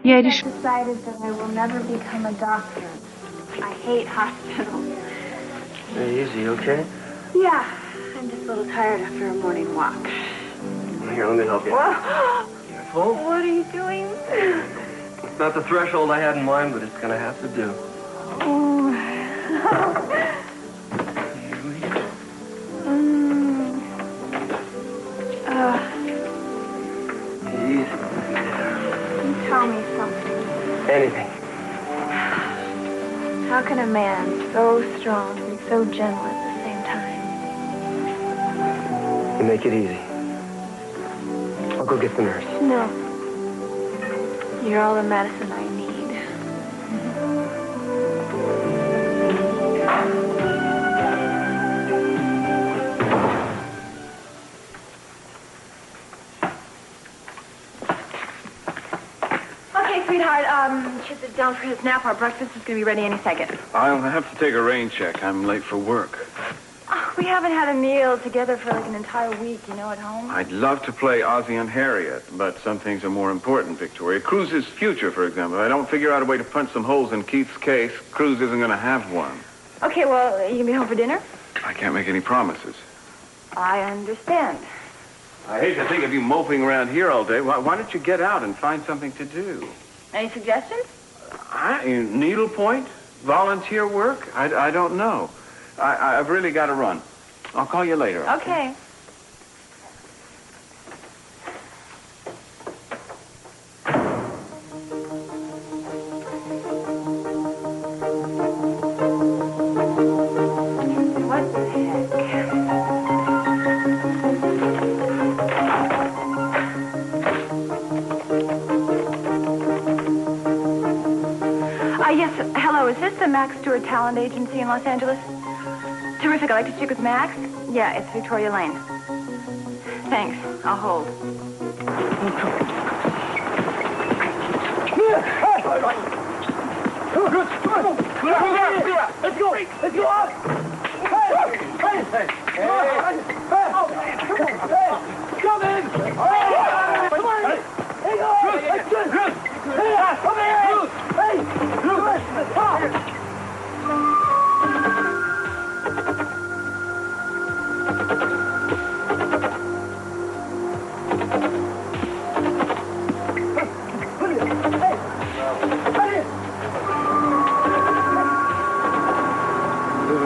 Я решила... Hey, easy, okay? Yeah, I'm just a little tired after a morning walk. Here, let me help you. Careful. What are you doing? It's not the threshold I had in mind, but it's gonna have to do. Oh. Here we go. Easy. Tell me something. Anything. How can a man so strong be so gentle at the same time? You make it easy. I'll go get the nurse. No. You're all the medicine I need. Okay, sweetheart, should sit down for his nap. Our breakfast is going to be ready any second. I'll have to take a rain check. I'm late for work. Oh, we haven't had a meal together for like an entire week, you know, at home. I'd love to play Ozzie and Harriet, but some things are more important, Victoria. Cruz's future, for example. If I don't figure out a way to punch some holes in Keith's case, Cruz isn't going to have one. Okay, well, you can be home for dinner? I can't make any promises. I understand. I hate to think of you moping around here all day. Why don't you get out and find something to do? Any suggestions? Needlepoint? Volunteer work? I don't know. I've really got to run. I'll call you later. Okay. What the heck? Yes, hello. Is this the Max Stewart Talent Agency in Los Angeles? Terrific. I'd like to speak with Max. Yeah, it's Victoria Lane. Thanks. I'll hold. Let's go! Let's go up! Hey! Come in! Come on! Hey, go! Let's go! Hey, come here! Hey! Stop!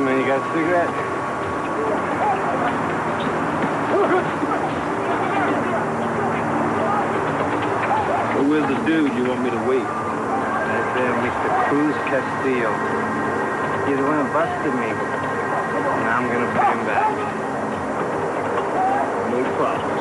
Man, you got a cigarette? Where's the dude you want me to wait? Right there, Mr. Cruz Castillo. He's the one who busted me. Now I'm gonna pay him back. No problem.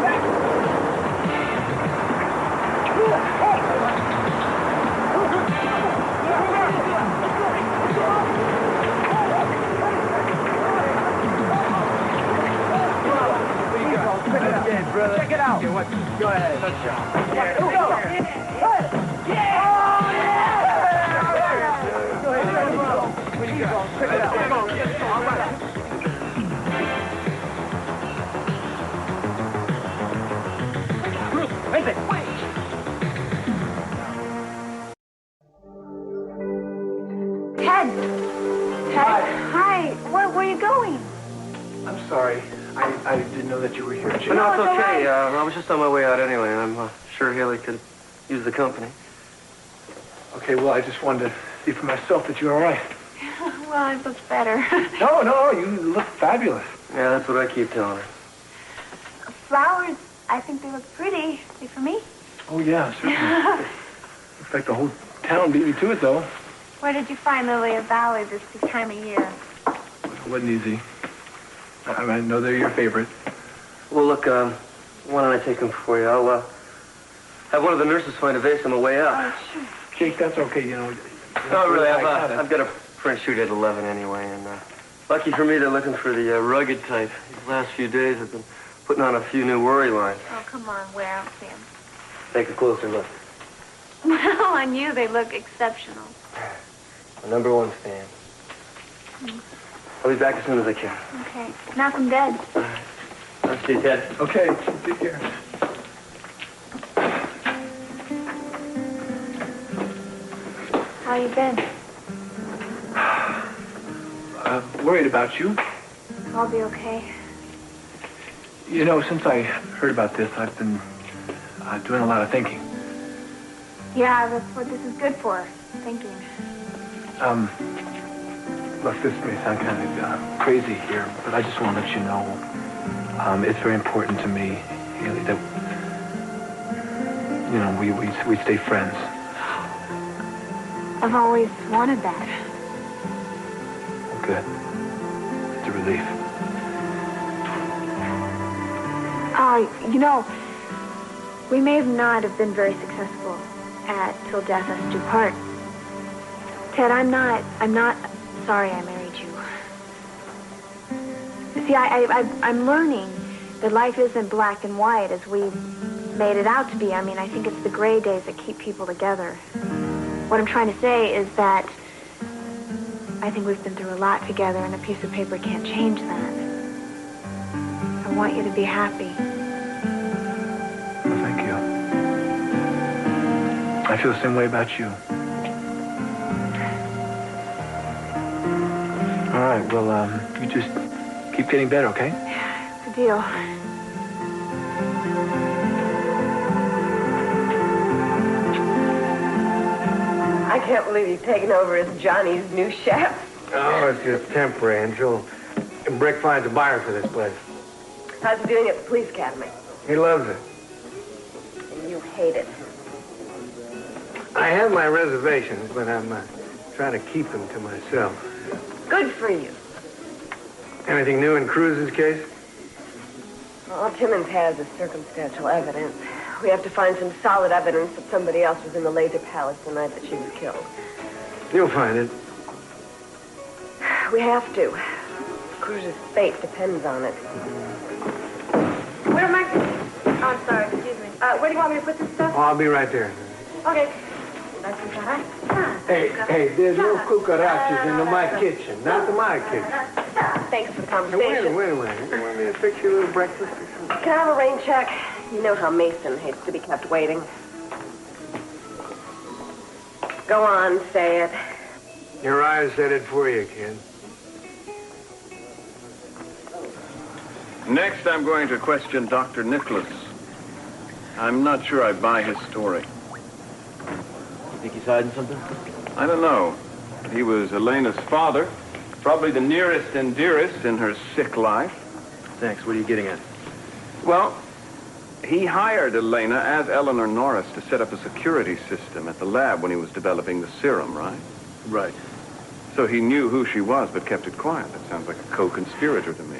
Brother. Check it out. Okay, what? Go ahead. Let's go. Yeah. Go. Yeah. Go ahead. Where you go? Check it out. Go. All right. Wait. Ted. Hi. Where are you going? I'm sorry. I didn't know that you were here. But no, it's okay. I was just on my way out anyway, and I'm sure Haley could use the company. Okay, well, I just wanted to see for myself that you're all right. Well, I look better. No, you look fabulous. Yeah, that's what I keep telling her. Flowers, I think they look pretty. They for me? Oh, yeah, certainly. Looks like the whole town beat me to it, though. Where did you find Lily Valley this time of year? It wasn't easy. I mean, I know they're your favorite. Well, look, why don't I take them for you? I'll have one of the nurses find a vase on the way out. Oh, sure. Jake, that's okay, you know. No, really, I've got a French shoot at 11 anyway, and lucky for me, they're looking for the rugged type. These last few days have been putting on a few new worry lines. Oh, come on, where? I'll see them. Take a closer look. Well, on you, they look exceptional. My #1 fan. I'll be back as soon as I can. Okay. Knock 'em dead. All right. I'll see you, Ted. Okay, take care. you been? Worried about you. I'll be okay. You know, since I heard about this, I've been doing a lot of thinking. Yeah, that's what this is good for. Thinking. Look, this may sound kind of crazy here, but I just want to let you know it's very important to me, Haley, that, you know, we stay friends. I've always wanted that. Good. It's a relief. You know, we may not have been very successful at Till Death Us Do Part. Ted, I'm not sorry I married you. See, I'm learning that life isn't black and white as we made it out to be. I mean, I think it's the gray days that keep people together. What I'm trying to say is that I think we've been through a lot together, and a piece of paper can't change that. I want you to be happy. Well, thank you. I feel the same way about you. All right, well, you just keep getting better, okay? It's a deal. I can't believe you've taken over as Johnny's new chef. Oh, it's just temporary, Angel. Brick finds a buyer for this place. How's he doing at the police academy? He loves it. And you hate it. I have my reservations, but I'm trying to keep them to myself. Good for you. Anything new in Cruz's case? All Timmons has is circumstantial evidence. We have to find some solid evidence that somebody else was in the Laser Palace the night that she was killed. You'll find it. We have to. Cruz's fate depends on it. Where am I? Oh, I'm sorry, excuse me. Where do you want me to put this stuff? Oh, I'll be right there. Okay. Hey, there's no cucarachas in my kitchen. Not in my kitchen. Thanks for the Hey, conversation. wait a minute. You want me to fix you a little breakfast or something? Can I have a rain check? You know how Mason hates to be kept waiting. Go on, say it. Your eyes said it for you, kid. Next, I'm going to question Dr. Nicholas. I'm not sure I buy his story. Think he's hiding something? I don't know. He was Elena's father, probably the nearest and dearest in her sick life. Thanks. What are you getting at? Well, he hired Elena as Eleanor Norris to set up a security system at the lab when he was developing the serum, right? Right. So he knew who she was, but kept it quiet. That sounds like a co-conspirator to me.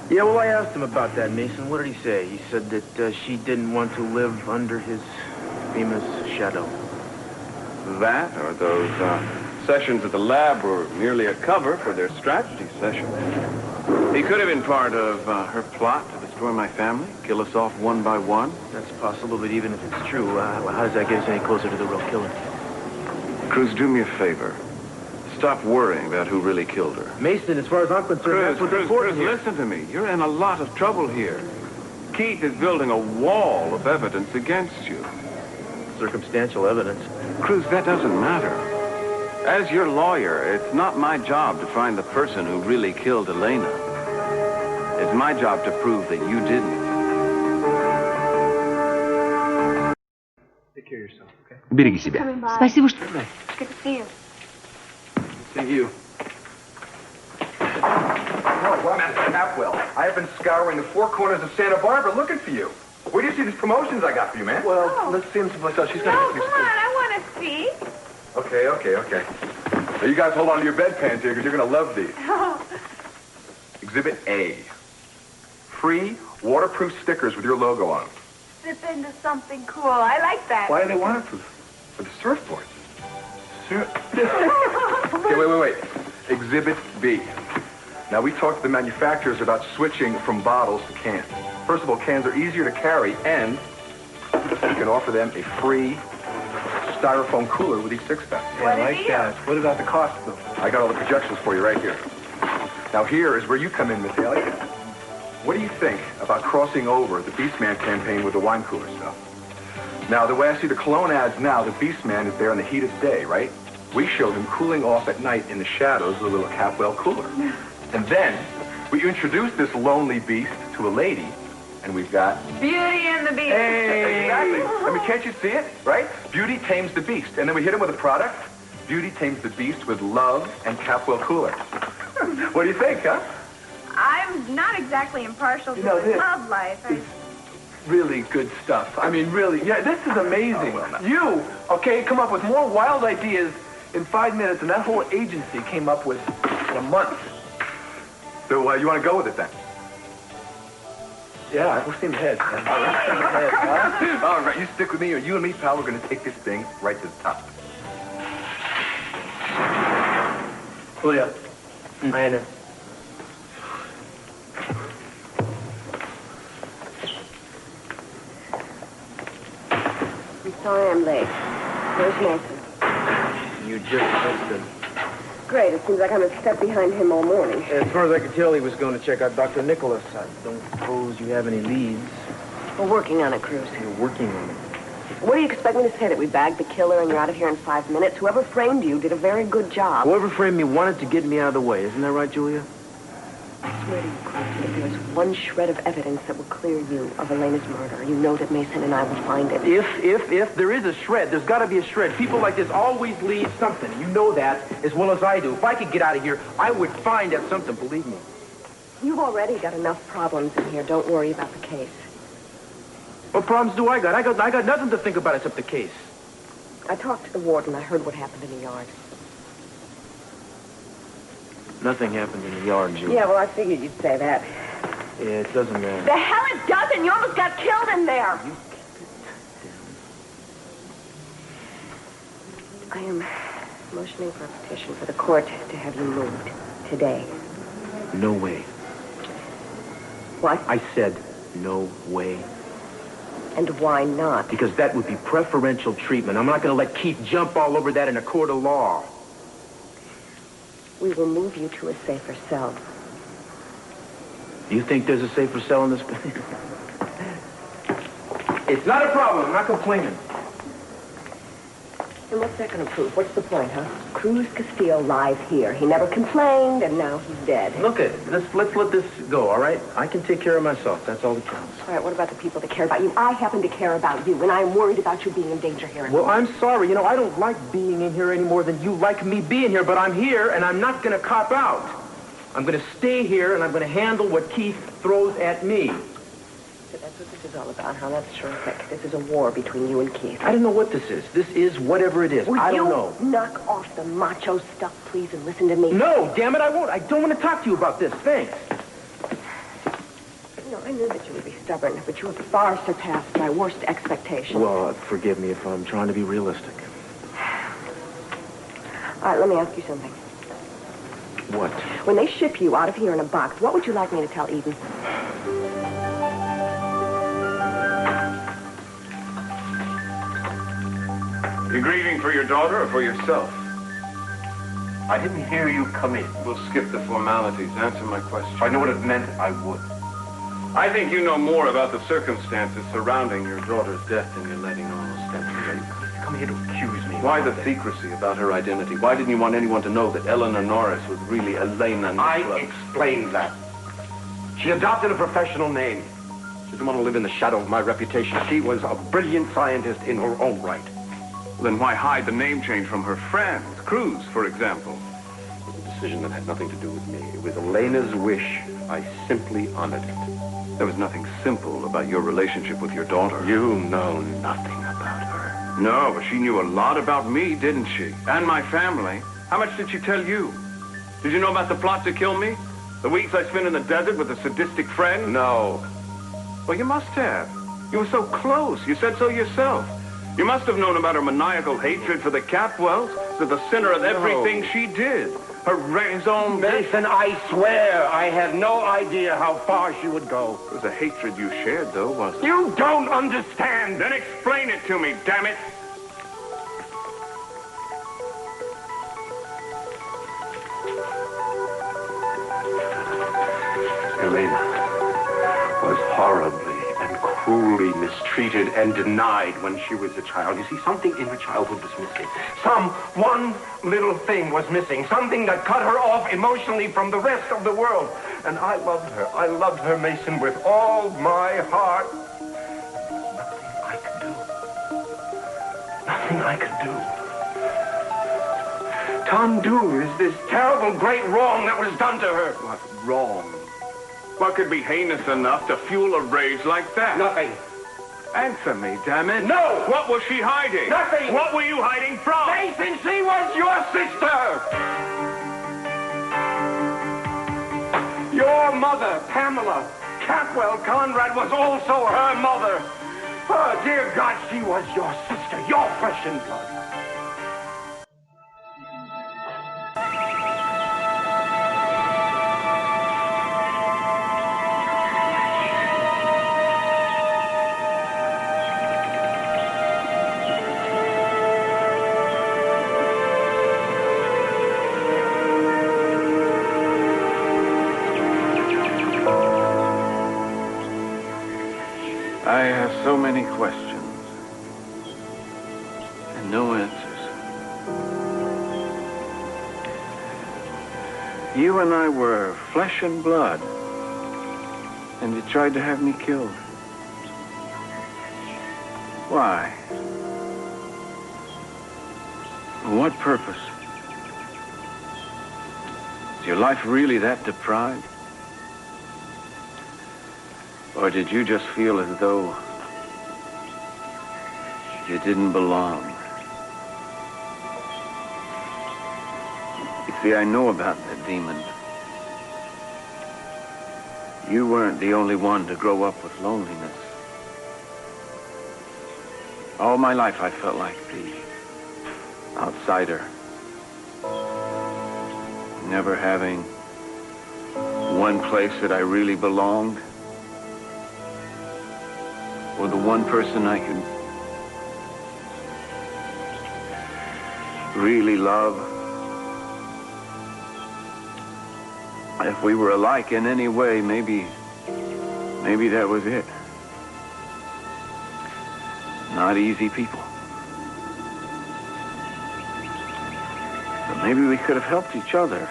Yeah, well, I asked him about that, Mason. What did he say? He said that she didn't want to live under his famous shadow. That, or those sessions at the lab were merely a cover for their strategy session. He could have been part of her plot to destroy my family, kill us off one by one. That's possible, but even if it's true, how does that get us any closer to the real killer? Cruz, do me a favor. Stop worrying about who really killed her. Mason, as far as I'm concerned, that's what's important here. Listen to me. You're in a lot of trouble here. Keith is building a wall of evidence against you. Circumstantial evidence. Cruz, that doesn't matter. As your lawyer, it's not my job to find the person who really killed Elena. It's my job to prove that you didn't. Take care of yourself, okay? Береги себя. Спасибо, что... Good to see you. See you. Oh, well, Master Capwell, I have been scouring the four corners of Santa Barbara looking for you. Where do you see these promotions I got for you, man? Well, let's see him someplace else. She's No, got come on, I want to see. Okay. Now, you guys hold on to your bedpans here, because you're going to love these. Exhibit A. Free waterproof stickers with your logo on them. Slip into something cool. I like that. Why are they waterproof? For the surfboards. Okay, wait. Exhibit B. Now, we talked to the manufacturers about switching from bottles to cans. First of all, cans are easier to carry, and you can offer them a free styrofoam cooler with each six-pack. Yeah, I like that. What about the cost, though? I got all the projections for you right here. Now, here is where you come in, Miss Haley. What do you think about crossing over the Beastman campaign with the wine cooler stuff? Now, the way I see the cologne ads now, the Beastman is there in the heat of the day, right? we showed him cooling off at night in the shadows of a little Capwell cooler. And then we introduced this lonely beast to a lady, and we've got... Beauty and the Beast. Hey! Exactly. I mean, can't you see it, right? Beauty tames the beast. And then we hit him with a product. Beauty tames the beast with love and Capwell cooler. What do you think, huh? I'm not exactly impartial to the love life. Really good stuff. I mean, really. Yeah, this is amazing. You, okay, come up with more wild ideas in 5 minutes than that whole agency came up with in a month. So you want to go with it then? Yeah, we'll steam ahead. All right, you stick with me, or you and me, pal, we're going to take this thing right to the top. Julia. Anna. I'm sorry I'm late. Where's Mason? You just missed him. Great. It seems like I'm a step behind him all morning. As far as I could tell, he was going to check out Dr. Nicholas. I don't suppose you have any leads. We're working on it, Cruz. You're working on it. What do you expect me to say, that we bagged the killer and you're out of here in 5 minutes? Whoever framed you did a very good job. Whoever framed me wanted to get me out of the way. Isn't that right, Julia? I swear to you, Cruz, if there's one shred of evidence that will clear you of Elena's murder, you know that Mason and I will find it. If there is a shred, there's got to be a shred. People like this always leave something. You know that as well as I do. If I could get out of here, I would find that something, believe me. You've already got enough problems in here. Don't worry about the case. What problems do I got? I got nothing to think about except the case. I talked to the warden. I heard what happened in the yard. Nothing happened in the yard, Julia. Yeah, well, I figured you'd say that. Yeah, it doesn't matter. The hell it doesn't! You almost got killed in there! I am motioning for a petition for the court to have you moved today. No way. What? I said no way. And why not? Because that would be preferential treatment. I'm not going to let Keith jump all over that in a court of law. We will move you to a safer cell. Do you think there's a safer cell in this place? It's not a problem. I'm not complaining. And what's that going to prove? What's the point, huh? Cruz Castillo lies here. He never complained, and now he's dead. Look let's let this go, all right? I can take care of myself. That's all that counts. All right, what about the people that care about you? I happen to care about you, and I'm worried about you being in danger here. Well, I'm sorry. You know, I don't like being in here any more than you like me being here, but I'm here, and I'm not going to cop out. I'm going to stay here, and I'm going to handle what Keith throws at me. So that's what this is all about, huh? That's terrific. This is a war between you and Keith. I don't know what this is. This is whatever it is. I don't know. Will you knock off the macho stuff, please, and listen to me? No, damn it, I won't. I don't want to talk to you about this. Thanks. You know, I knew that you would be stubborn, but you have far surpassed my worst expectations. Well, forgive me if I'm trying to be realistic. All right, let me ask you something. What? When they ship you out of here in a box, what would you like me to tell Eden? You grieving for your daughter or for yourself? I didn't hear you come in. We'll skip the formalities. Answer my question. If I knew what it meant, I would. I think you know more about the circumstances surrounding your daughter's death than you're letting on. Come here to accuse me. Why the secrecy about her identity? Why didn't you want anyone to know that Eleanor Norris was really Elena? I explained that. She adopted a professional name. She didn't want to live in the shadow of my reputation. She was a brilliant scientist in her own right. Then why hide the name change from her friend, Cruz, for example? It was a decision that had nothing to do with me. It was Elena's wish. I simply honored it. There was nothing simple about your relationship with your daughter. You know nothing about her. No, but she knew a lot about me, didn't she? And my family. How much did she tell you? Did you know about the plot to kill me? The weeks I spent in the desert with a sadistic friend? No. Well, you must have. You were so close. You said so yourself. You must have known about her maniacal hatred for the Capwells, at the center of everything she did. Her raison d'etre. Mason, I swear I had no idea how far she would go. It was a hatred you shared, though, wasn't it? You don't understand. Then explain it to me, damn it. Elena was horribly and cruelly mistreated and denied when she was a child. You see, something in her childhood was missing. One little thing was missing. Something that cut her off emotionally from the rest of the world. And I loved her. I loved her, Mason, with all my heart. Nothing I could do. To undo this terrible, great wrong that was done to her. What wrong? What could be heinous enough to fuel a rage like that? Nothing. Answer me, damn it. No! What was she hiding? Nothing! What were you hiding from? Mason, she was your sister! Your mother, Pamela Capwell Conrad, was also her mother. Oh, dear God, she was your sister, your flesh and blood. I have so many questions and no answers. You and I were flesh and blood, and you tried to have me killed. Why? For what purpose? Is your life really that deprived? Or did you just feel as though you didn't belong? You see, I know about that demon. You weren't the only one to grow up with loneliness. All my life I felt like the outsider. Never having one place that I really belonged. Or the one person I could really love. If we were alike in any way, maybe that was it. Not easy people. But maybe we could have helped each other.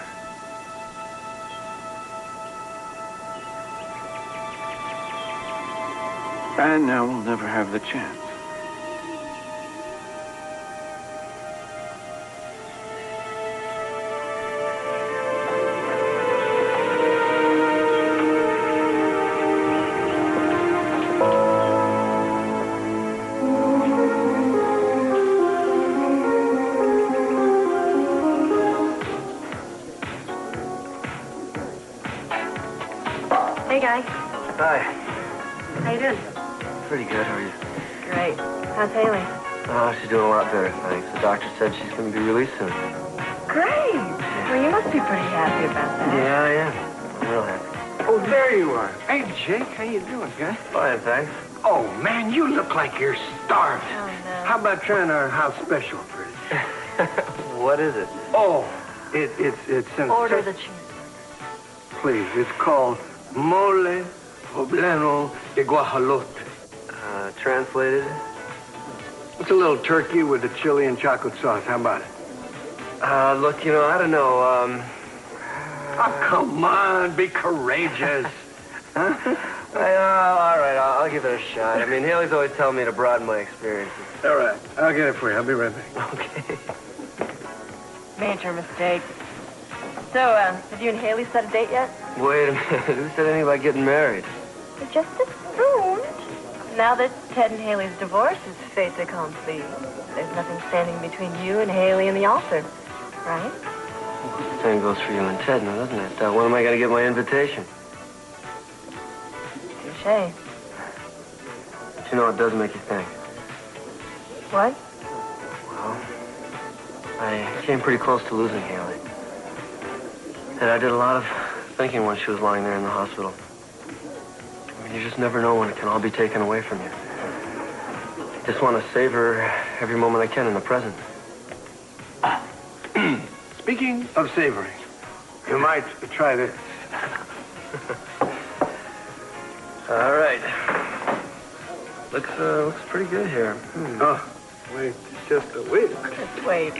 And now we'll never have the chance. Hey, guys. Hi. How you doing? Pretty good, how are you? Great. How's Haley? Oh, she's doing a lot better, thanks. The doctor said she's going to be released soon. Great. Well, you must be pretty happy about that. Yeah, I am. I'm real happy. Oh, there you are. Hey, Jake, how you doing, guy? Fine, thanks. Oh, man, you look like you're starving. Oh, no. How about trying our house special first? What is it? Oh, it's Order the cheese. Please, it's called mole poblano de guajolote. Translated? It's a little turkey with a chili and chocolate sauce. How about it? Look, I don't know, Oh, come on, be courageous. Huh? All right, I'll give it a shot. I mean, Haley's always telling me to broaden my experiences. All right, I'll get it for you. I'll be right back. Okay. Major mistake. So, have you and Haley set a date yet? Wait a minute. Who said anything about getting married? You just assumed. Now that Ted and Haley's divorce is fait accompli, there's nothing standing between you and Haley and the altar, right? The same goes for you and Ted now, doesn't it? When am I going to get my invitation? Touché. But you know, it does make you think. What? Well, I came pretty close to losing Haley. And I did a lot of thinking when she was lying there in the hospital. I mean, you just never know when it can all be taken away from you. I just want to savor every moment I can in the present. Speaking of savoring, you might try this. All right. Looks pretty good here. Oh, wait, just a wait. Just wait.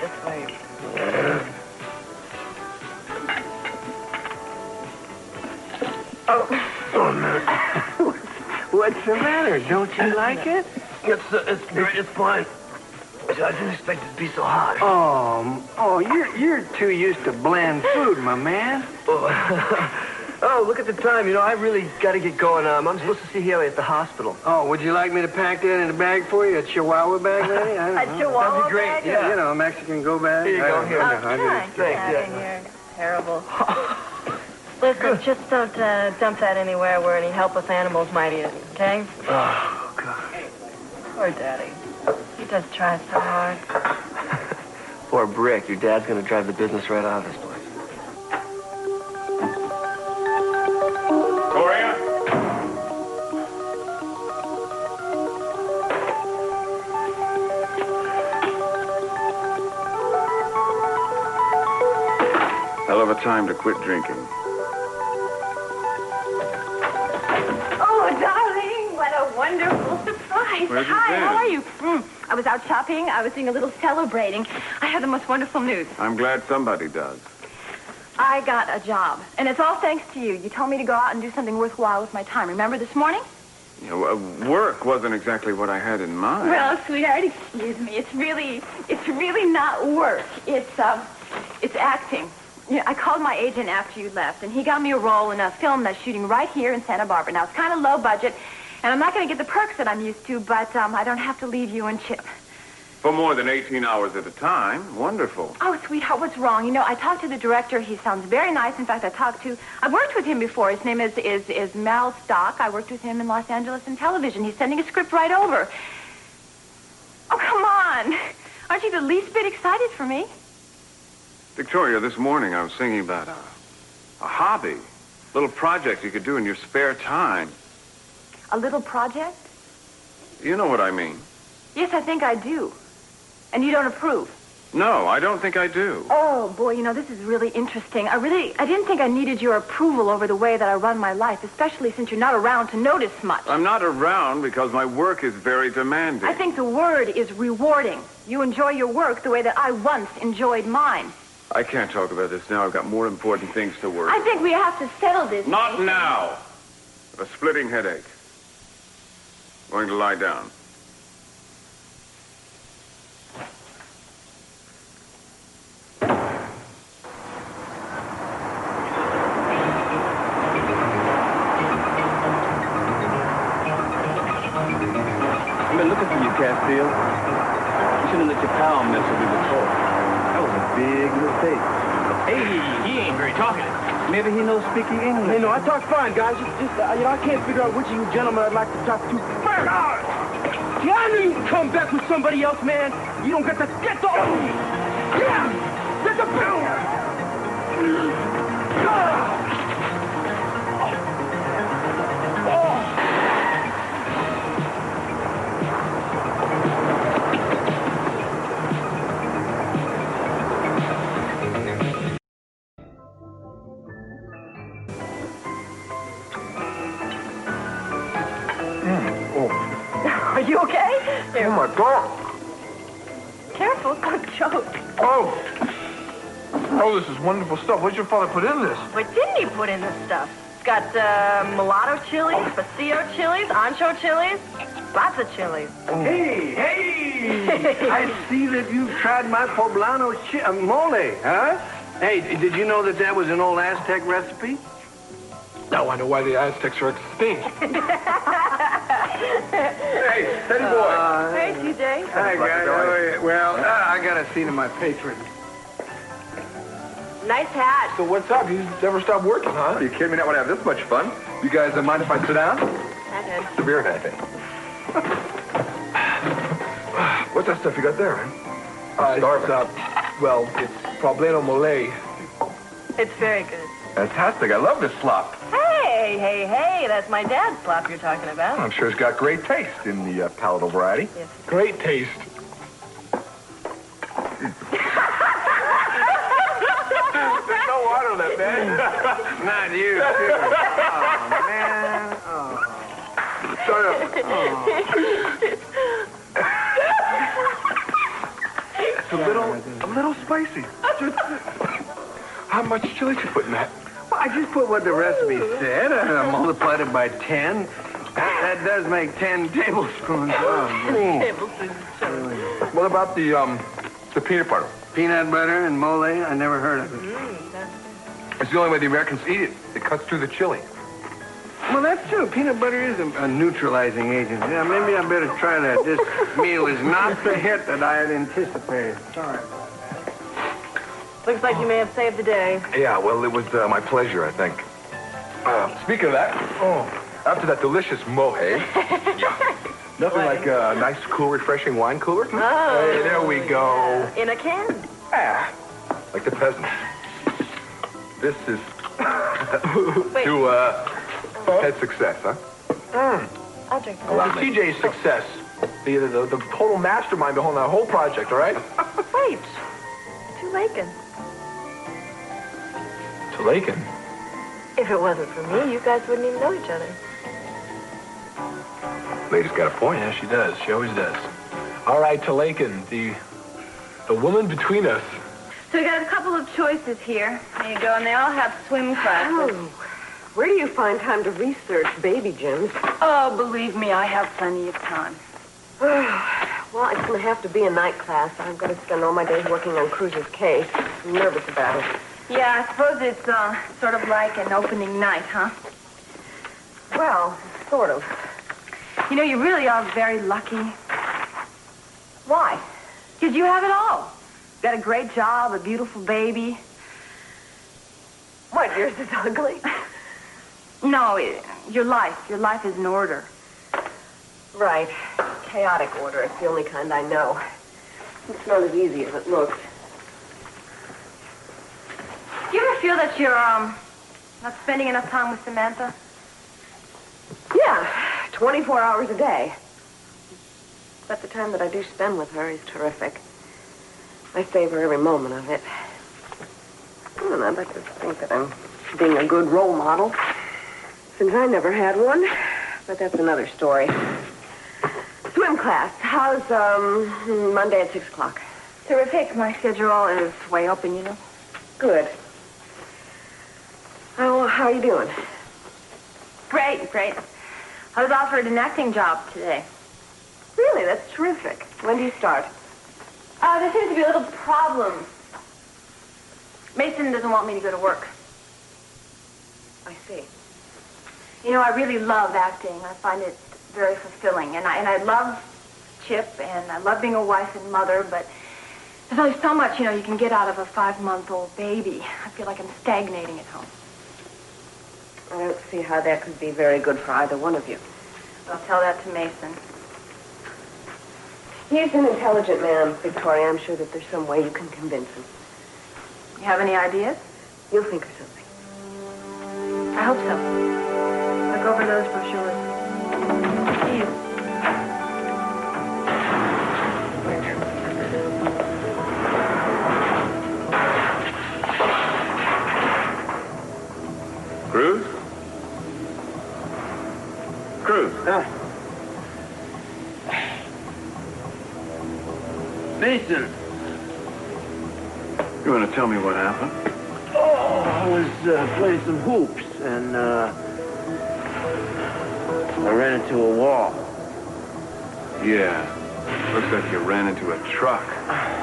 Just wait. Yeah. Oh. Oh, man. What's the matter? Don't you like it? It's great. It's fine. I didn't expect it to be so hot. Oh, you're too used to bland food, my man. Oh, look at the time. You know, I really got to get going. I'm supposed to see Haley at the hospital. Oh, would you like me to pack that in a bag for you? A Chihuahua bag, lady? A Chihuahua That'd be great. bag? Yeah. You know, a Mexican go bag. Here you go. Here. Thanks. You're terrible. Listen, just don't dump that anywhere where any helpless animals might eat it, okay? Oh, God. Poor Daddy. He does try so hard. Poor Brick. Your dad's going to drive the business right out of this place. Gloria? Hell of a time to quit drinking. Oh, darling, what a wonderful surprise. Where'd you Hi, been? how are you? I was out shopping. I was doing a little celebrating. I have the most wonderful news. I'm glad somebody does. I got a job, and it's all thanks to you. You told me to go out and do something worthwhile with my time. Remember this morning? You know, work wasn't exactly what I had in mind. Well, sweetheart, excuse me. It's really not work. It's acting. You know, I called my agent after you left, and he got me a role in a film that's shooting right here in Santa Barbara. Now, it's kind of low budget, and I'm not going to get the perks that I'm used to, but I don't have to leave you and Chip. For more than 18 hours at a time. Wonderful. Oh, sweetheart, what's wrong? You know, I talked to the director. He sounds very nice. In fact, I've worked with him before. His name is Mal Stock. I worked with him in Los Angeles in television. He's sending a script right over. Oh, come on. Aren't you the least bit excited for me? Victoria, this morning I was thinking about a hobby, a little project you could do in your spare time. A little project? You know what I mean. Yes, I think I do. And you don't approve? No, I don't think I do. Oh, boy, you know, this is really interesting. I didn't think I needed your approval over the way that I run my life, especially since you're not around to notice much. I'm not around because my work is very demanding. I think the word is rewarding. You enjoy your work the way that I once enjoyed mine. I can't talk about this now. I've got more important things to worry I about. think we have to settle this. Not now. A splitting headache. Going to lie down. I've been looking for you, Castile. You shouldn't let your pal mess with you before. That was a big mistake. Hey, he ain't very talkative. Maybe he knows speaking English. Hey, no, I talk fine, guys. Just I can't figure out which of you gentlemen I'd like to talk to first. See, I knew you'd come back with somebody else, man. You don't get the get off me. Yeah, get the bill. Are you okay? Here. Oh, my God. Careful, don't choke. Oh, this is wonderful stuff. What did your father put in this? What didn't he put in this stuff? It's got mulatto chilies, pastillo chilies, ancho chilies, lots of chilies. Hey! I see that you've tried my poblano mole, huh? Hey, did you know that was an old Aztec recipe? Now I know why the Aztecs are extinct. Hey, steady boy. Hey, TJ. Hi, guys. How are you? Well, I got a seat of my patron. Nice hat. So what's up? You never stop working, huh? Are you kidding me? Not when I have this much fun. You guys mind if I sit down? Okay. The beer hat. What's that stuff you got there, man? I'm starving. It's poblano mole. It's very good. Fantastic. I love this slop. Hey, that's my dad's slop you're talking about. I'm sure it's got great taste in the palatable variety. Yes. Great taste. There's no water left, man. Not you, too. Oh, man. Oh. Sorry, It's a little spicy. How much chili did you put in that? Well, I just put what the recipe said, and I multiplied it by 10. That does make 10 tablespoons. Tablespoons of chili. What about the peanut butter? Peanut butter and mole? I never heard of it. It's the only way the Americans eat it. It cuts through the chili. Well, that's true. Peanut butter is a neutralizing agent. Yeah, maybe I better try that. This meal is not the hit that I had anticipated. Sorry. Looks like you may have saved the day. Yeah, well, it was my pleasure, I think. Speaking of that, after that delicious mohe, nothing like a nice, cool, refreshing wine cooler. Oh. Hey, there we go. In a can. Ah, like the peasants. This is Wait. to head success, huh? I'll drink that. Well, TJ's success. The total mastermind behind that whole project, all right? Wait. Too late. Tulaken. If it wasn't for me, you guys wouldn't even know each other. Lady's got a point. Yeah, she does. She always does. All right, Tulaken, the woman between us. So we got a couple of choices here. There you go, and they all have swim classes. Oh, where do you find time to research baby gyms? Oh, believe me, I have plenty of time. Well, it's going to have to be a night class. I'm going to spend all my days working on Cruz's case. I'm nervous about it. Yeah, I suppose it's sort of like an opening night, huh? Well, sort of. You know, you really are very lucky. Why? Because you have it all. You got a great job, a beautiful baby. What, yours is ugly? No, your life is in order. Right. Chaotic order. It's the only kind I know. It's not as easy as it looks. Do you ever feel that you're, not spending enough time with Samantha? Yeah, 24 hours a day. But the time that I do spend with her is terrific. I savor every moment of it. And I'd like to think that I'm being a good role model, since I never had one. But that's another story. Swim class. How's, Monday at 6 o'clock? Terrific. My schedule is way open, you know. Good. Oh, how are you doing? Great. I was offered an acting job today. Really? That's terrific. When do you start? There seems to be a little problem. Mason doesn't want me to go to work. I see. You know, I really love acting. I find it very fulfilling. And I love Chip, and I love being a wife and mother, but there's only so much, you know, you can get out of a 5-month-old baby. I feel like I'm stagnating at home. I don't see how that could be very good for either one of you. I'll tell that to Mason. He's an intelligent man, Victoria. I'm sure that there's some way you can convince him. You have any ideas? You'll think of something. I hope so. Look over those brochures. See you. Cruz? Cruz. Mason. You want to tell me what happened? Oh, I was playing some hoops, and I ran into a wall. Yeah. Looks like you ran into a truck.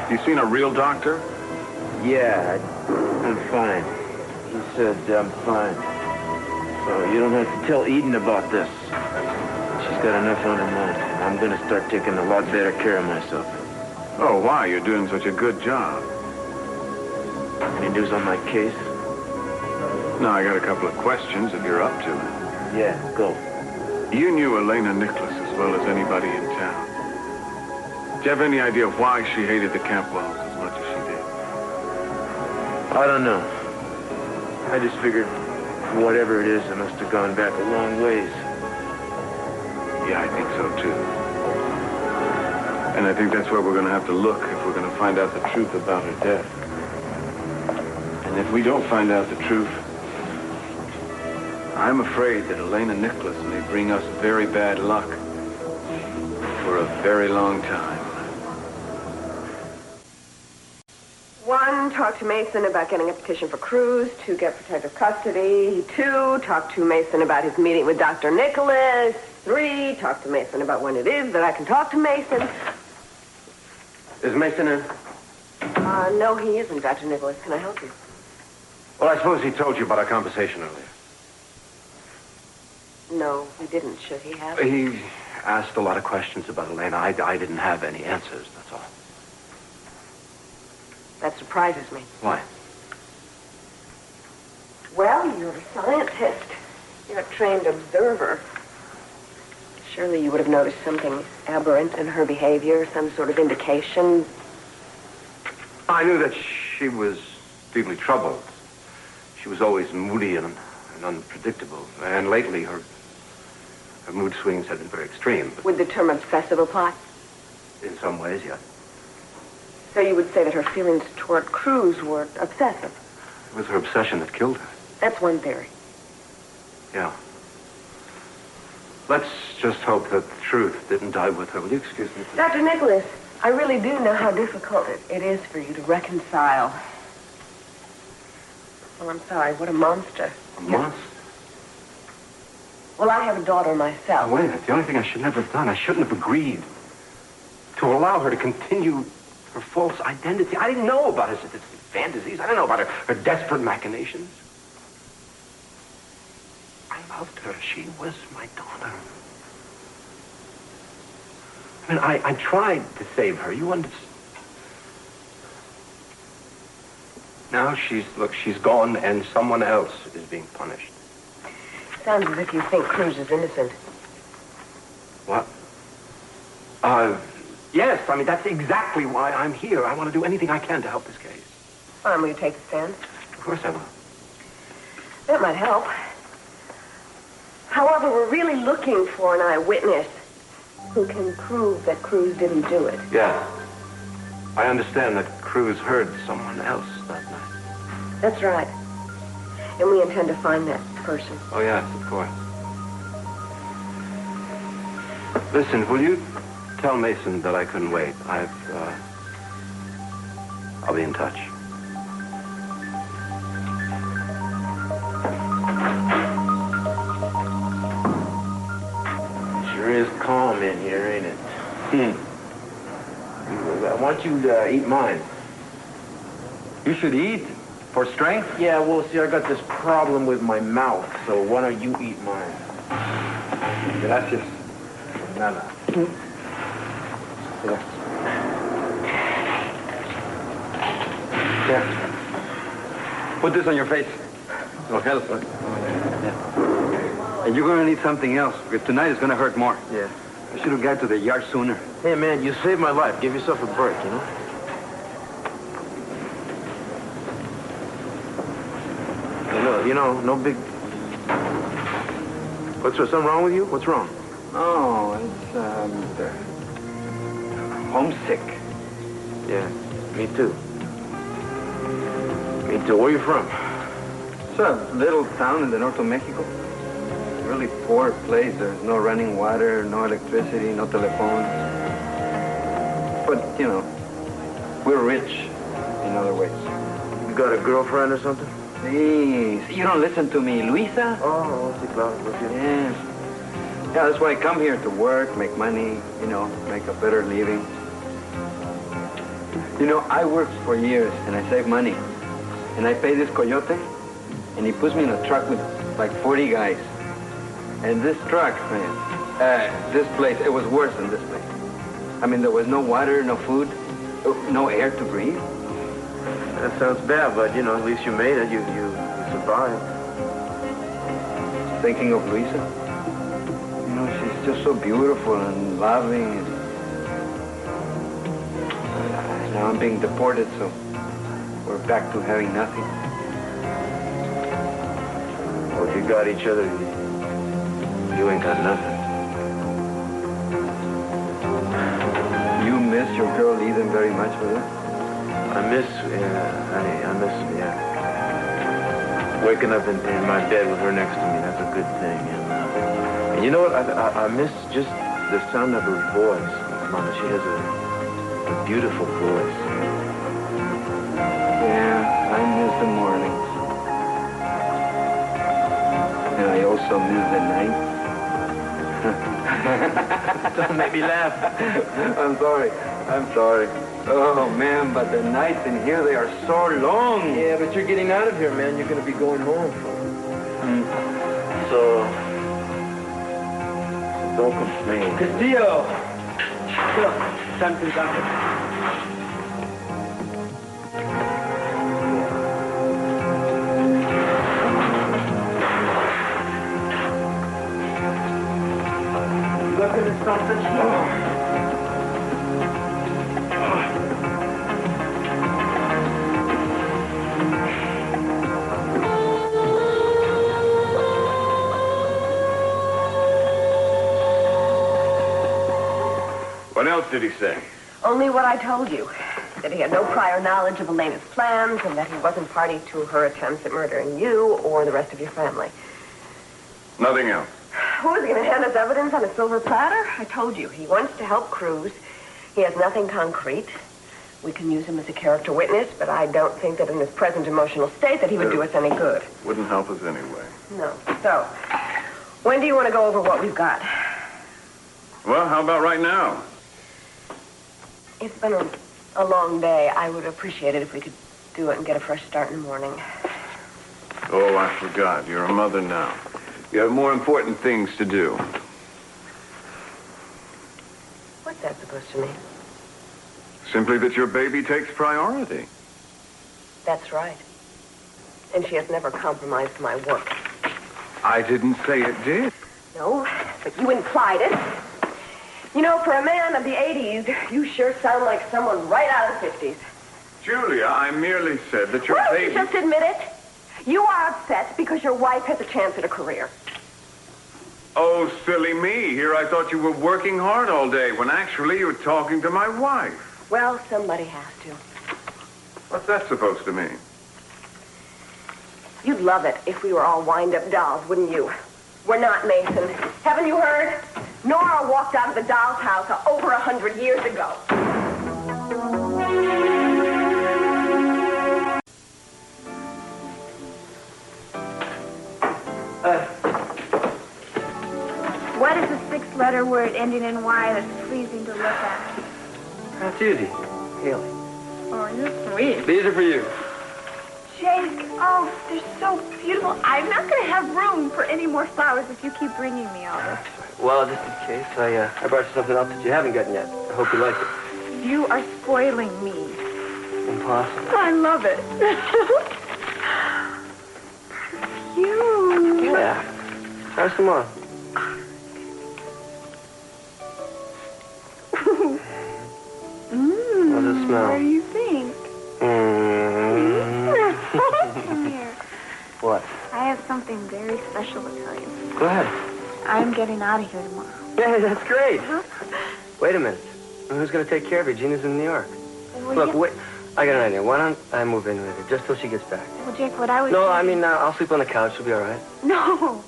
You seen a real doctor? Yeah, I'm fine. He said I'm fine. So you don't have to tell Eden about this. She's got enough on her mind. I'm going to start taking a lot better care of myself. Oh, why? You're doing such a good job. Any news on my case? No, I got a couple of questions if you're up to it. Yeah, go. You knew Elena Nicholas as well as anybody in town. Do you have any idea why she hated the Campwells as much as she did? I don't know. I just figured whatever it is, it must have gone back a long ways. Yeah, I think so, too. And I think that's where we're going to have to look if we're going to find out the truth about her death. And if we don't find out the truth, I'm afraid that Elena Nicholas may bring us very bad luck for a very long time. 1, talk to Mason about getting a petition for Cruz. 2, get protective custody. 2, talk to Mason about his meeting with Dr. Nicholas. 3, talk to Mason about when it is that I can talk to Mason. Is Mason in? No, he isn't, Dr. Nicholas. Can I help you? Well, I suppose he told you about our conversation earlier. No, he didn't. Should he have? He asked a lot of questions about Elena. I didn't have any answers, that's all. That surprises me. Why? Well, you're a scientist. You're a trained observer. Surely you would have noticed something aberrant in her behavior, some sort of indication. I knew that she was deeply troubled. She was always moody and unpredictable. And lately, her mood swings had been very extreme. Would the term obsessive apply? In some ways, yes. So you would say that her feelings toward Cruz were obsessive? It was her obsession that killed her. That's one theory. Yeah. Let's just hope that the truth didn't die with her. Will you excuse me? Dr. Nicholas, I really do know how difficult it is for you to reconcile. Well, I'm sorry. What a monster. A monster? Well, I have a daughter myself. Now, wait a minute. The only thing I should never have done, I shouldn't have agreed to allow her to continue her false identity. I didn't know about her fantasies. I didn't know about her desperate machinations. I loved her. She was my daughter. I mean, I tried to save her. You understand? Now she's gone and someone else is being punished. Sounds as if you think Cruz is innocent. What? Yes, I mean, that's exactly why I'm here. I want to do anything I can to help this case. Will you take a stand? Of course I will. That might help. However, we're really looking for an eyewitness who can prove that Cruz didn't do it. Yeah. I understand that Cruz heard someone else that night. That's right. And we intend to find that person. Oh, yes, of course. Listen, will you tell Mason that I couldn't wait? I'll be in touch. Sure is calm in here, ain't it? I want you to eat mine. You should eat for strength. Yeah, well, see, I got this problem with my mouth, so why don't you eat mine? Gracias. Nada. Yeah. Put this on your face. It'll help. And you're going to need something else, because tonight is going to hurt more. Yeah. I should have got to the yard sooner. Hey, man, you saved my life. Give yourself a break, you know? You know, no big... Something wrong with you? What's wrong? Oh, it's, homesick. Yeah, me too. Me too. Where are you from? It's a little town in the north of Mexico. Really poor place. There's no running water, no electricity, no telephone. But, you know, we're rich in other ways. You got a girlfriend or something? Please, you don't listen to me. Luisa? Oh, sí, claro. Yeah. Yeah, that's why I come here to work, make money, you know, make a better living. You know, I worked for years, and I save money. And I pay this coyote, and he puts me in a truck with like 40 guys. And this truck, man, this place, it was worse than this place. I mean, there was no water, no food, no air to breathe. That sounds bad, but, you know, at least you made it. You survived. Thinking of Luisa? You know, she's just so beautiful and loving. And now I'm being deported, so we're back to having nothing. Well, if you got each other, you ain't got nothing. You miss your girl Eden very much, will you? I miss, honey, waking up in my bed with her next to me. That's a good thing. And you know what? I miss just the sound of her voice, Mama. She has a beautiful voice. Yeah, I miss the mornings. And I also miss the night. Don't make me laugh. I'm sorry. Oh, man, but the nights in here, they are so long. Yeah, but you're getting out of here, man. You're going to be going home. So, don't complain. Castillo! Look, time to the doctor. Looking at something? What else did he say? Only what I told you. That he had no prior knowledge of Elena's plans and that he wasn't party to her attempts at murdering you or the rest of your family. Nothing else? Who is he going to hand us evidence on a silver platter? I told you, he wants to help Cruz. He has nothing concrete. We can use him as a character witness, but I don't think that in his present emotional state that he would do us any good. Wouldn't help us anyway. No. So, when do you want to go over what we've got? Well, how about right now? It's been a long day. I would appreciate it if we could do it and get a fresh start in the morning. Oh, I forgot. You're a mother now. You have more important things to do. What's that supposed to mean? Simply that your baby takes priority. That's right. And she has never compromised my work. I didn't say it did. No, but you implied it. You know, for a man of the 80s, you sure sound like someone right out of the 50s. Julia, I merely said that your Well, baby... just admit it. You are upset because your wife has a chance at a career. Oh, silly me. Here I thought you were working hard all day when actually you were talking to my wife. Well, somebody has to. What's that supposed to mean? You'd love it if we were all wind-up dolls, wouldn't you? We're not, Mason. Haven't you heard? Nora walked out of the doll's house over 100 years ago. What is a six-letter word ending in Y that's pleasing to look at? That's easy. Haley. Oh, you're sweet. These are for you. Jake, oh, they're so beautiful. I'm not going to have room for any more flowers if you keep bringing me all this. Well, just in case, I brought you something else that you haven't gotten yet. I hope you like it. You are spoiling me. Impossible. I love it. Cute. Yeah. Try some more. How does it smell? What do you think? Come here. What? I have something very special to tell you. Go ahead. I'm getting out of here tomorrow. Yeah, that's great. Huh? Wait a minute. Who's going to take care of you? Gina's in New York. Well, Look, wait. I got an idea. Why don't I move in with her just till she gets back? Well, Jake, what I was... No, I mean, I'll sleep on the couch. She'll be all right. No.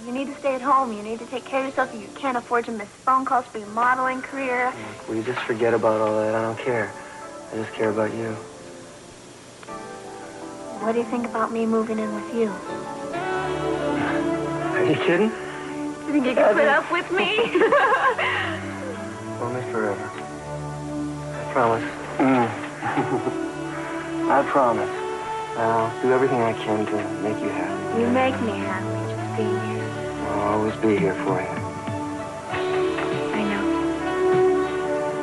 You need to stay at home. You need to take care of yourself. You can't afford to miss phone calls for your modeling career. Look, will you just forget about all that? I don't care. I just care about you. What do you think about me moving in with you? Are you kidding? You think you can put up with me? Only forever. I promise. I promise. I'll do everything I can to make you happy. You make me happy just being here. I'll always be here for you.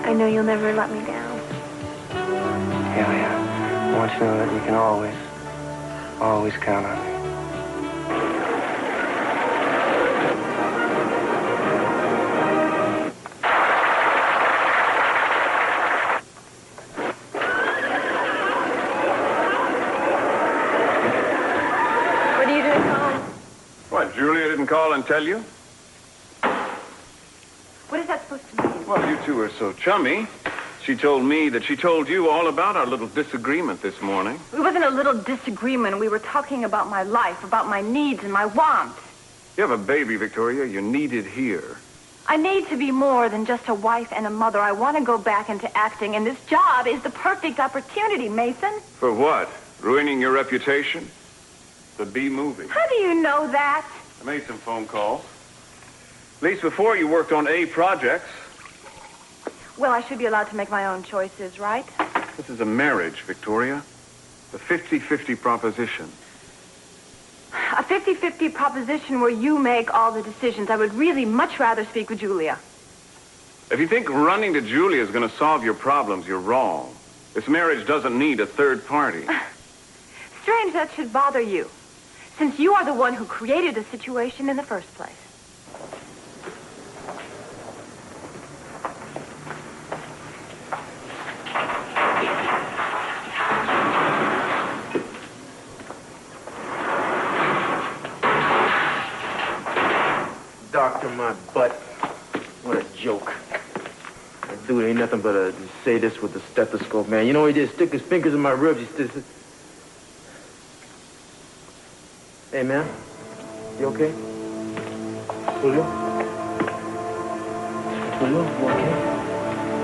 I know you'll never let me down. Yeah. I want you to know that you can always count on me. What are you doing home? What, Julia didn't call and tell you? What is that supposed to mean? Well, you two are so chummy. She told me that she told you all about our little disagreement this morning. It wasn't a little disagreement. We were talking about my life, about my needs and my wants. You have a baby, Victoria. You need it here. I need to be more than just a wife and a mother. I want to go back into acting, and this job is the perfect opportunity, Mason. For what? Ruining your reputation? The B movie. How do you know that? I made some phone calls. At least before you worked on A projects. Well, I should be allowed to make my own choices, right? This is a marriage, Victoria. A 50-50 proposition. A 50-50 proposition where you make all the decisions. I would really much rather speak with Julia. If you think running to Julia is going to solve your problems, you're wrong. This marriage doesn't need a third party. Strange that should bother you, since you are the one who created the situation in the first place. Doctor, my butt. What a joke. That dude ain't nothing but a sadist with the stethoscope, man. You know what he did? Stick his fingers in my ribs. He still... Hey, man. You okay? Julio? Julio, you okay?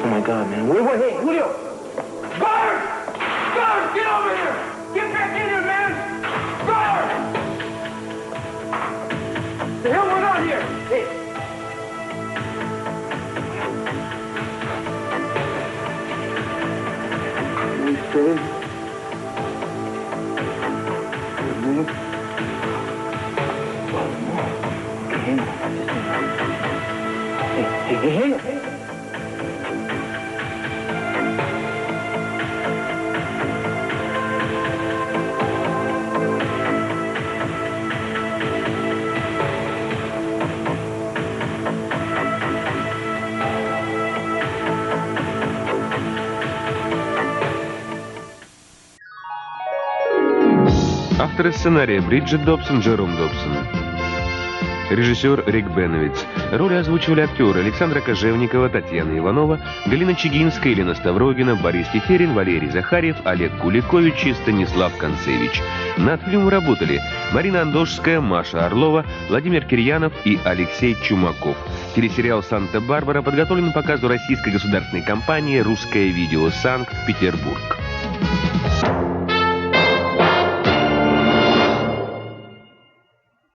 Oh, my God, man. Wait, hey, Julio! Guard! Guard, get over here! Get back in here, man! Guard! The hell went on here? Hey. We stay. Julio? Hey. Авторы сценария Бриджит Добсон, Джером Добсон. Режиссер Рик Беновиц. Роли озвучивали актеры Александра Кожевникова, Татьяна Иванова, Галина Чигинская, Елена Ставрогина, Борис Тетерин, Валерий Захарьев, Олег Куликович и Станислав Концевич. Над фильмом работали Марина Андошская, Маша Орлова, Владимир Кирьянов и Алексей Чумаков. Телесериал «Санта-Барбара» подготовлен к показу российской государственной компании «Русское видео», Санкт-Петербург.